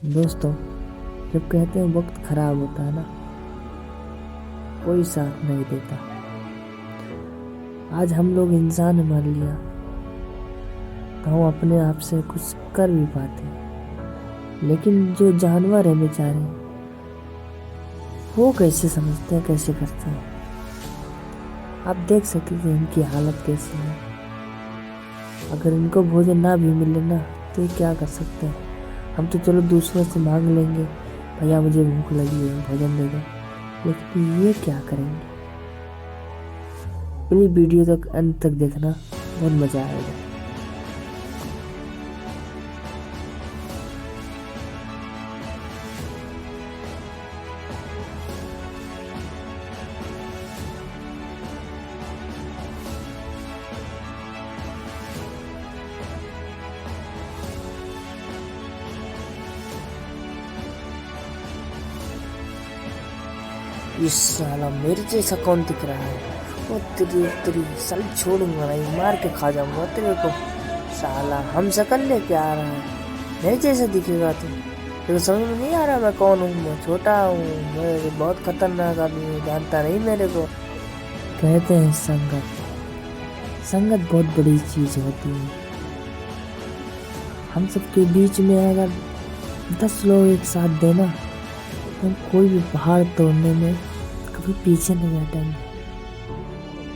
दोस्तों, जब कहते हैं वक्त खराब होता है ना, कोई साथ नहीं देता। आज हम लोग इंसान मान लिया तो हम अपने आप से कुछ कर भी पाते हैं, लेकिन जो जानवर है बेचारे, वो कैसे समझते हैं, कैसे करते हैं। आप देख सकते हैं इनकी हालत कैसी है। अगर इनको भोजन ना भी मिले ना तो ये क्या कर सकते हैं। हम तो चलो दूसरों से मांग लेंगे, भैया मुझे भूख लगी है, भोजन दे दो, लेकिन ये क्या करेंगे। प्लीज वीडियो तक अंत तक देखना, बहुत मजा आएगा। इस साला मेरे जैसा कौन दिख रहा है। वो तेरी साल छोड़ूंगा नहीं, मार के खा जाऊंगा तेरे को। साला हम शकल लेके आ रहा है, मेरे जैसा दिखेगा तू। तेरे समझ में नहीं आ रहा मैं कौन हूँ। मैं छोटा हूँ, मैं बहुत खतरनाक आदमी हूँ, जानता नहीं मेरे को। कहते हैं संगत बहुत बड़ी चीज होती है। हम सबके बीच में अगर 10 लोग एक साथ देना, हम कोई भी पहाड़ तोड़ने में कभी पीछे नहीं हटेंगे।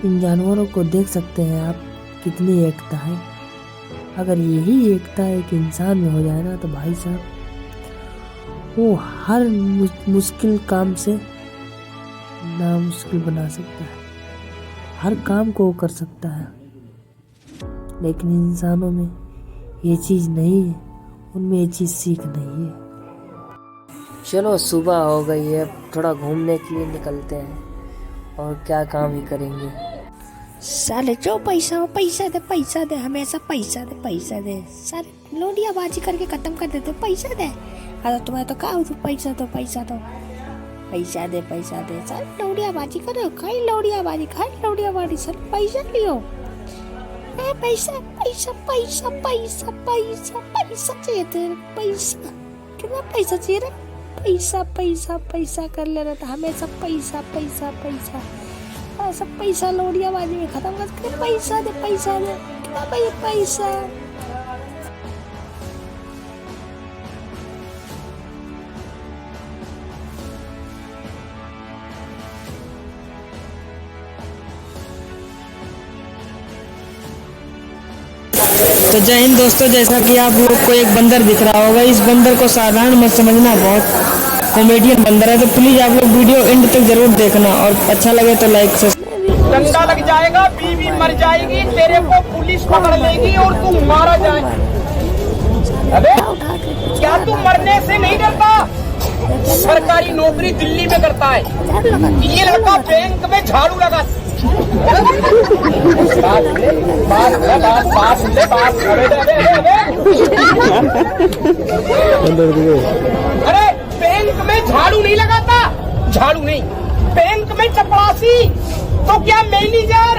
इन जानवरों को देख सकते हैं आप, कितनी एकता है। अगर यही एकता एक इंसान में हो जाए ना, तो भाई साहब वो हर मुश्किल काम से नामुश्किल बना सकता है, हर काम को कर सकता है। लेकिन इंसानों में ये चीज़ नहीं है, उनमें ये चीज़ सीख नहीं है। चलो सुबह हो गई है, थोड़ा घूमने के लिए निकलते हैं, और क्या काम ही करेंगे। साले जो पैसा हो पैसा दे, हमेशा पैसा दे। साले लोडियाबाजी करके खत्म कर देते, पैसा दे। अरे तुम्हें तो कहा पैसा दो। पैसा दे। साले लोडियाबाजी करो, खाई लोडियाबाजी सर पैसा लियो। पैसा चाहिए तेरे, पैसा कितना पैसा चाहिए रे। पैसा कर ले रहा था हमेशा, पैसा सब पैसा लोडियाबाजी में खत्म कर। पैसा दे कितना पैसा। तो जय हिंद दोस्तों, जैसा कि आप लोग को एक बंदर दिख रहा होगा, इस बंदर को साधारण मत समझना, बहुत कॉमेडियन बंदर है। तो प्लीज आप लोग वीडियो एंड तक जरूर देखना, और अच्छा लगे तो लाइक से। डंडा लग जाएगा, बीवी मर जाएगी, तेरे को पुलिस पकड़ लेगी और तू मारा जाएगा। अबे क्या तू मरने से नहीं डरता? सरकारी नौकरी दिल्ली में करता है, ये लड़का बैंक में झाड़ू लगा। अरे बैंक में झाड़ू नहीं लगाता, झाड़ू नहीं, बैंक में चपरासी, तो क्या मैनेजर।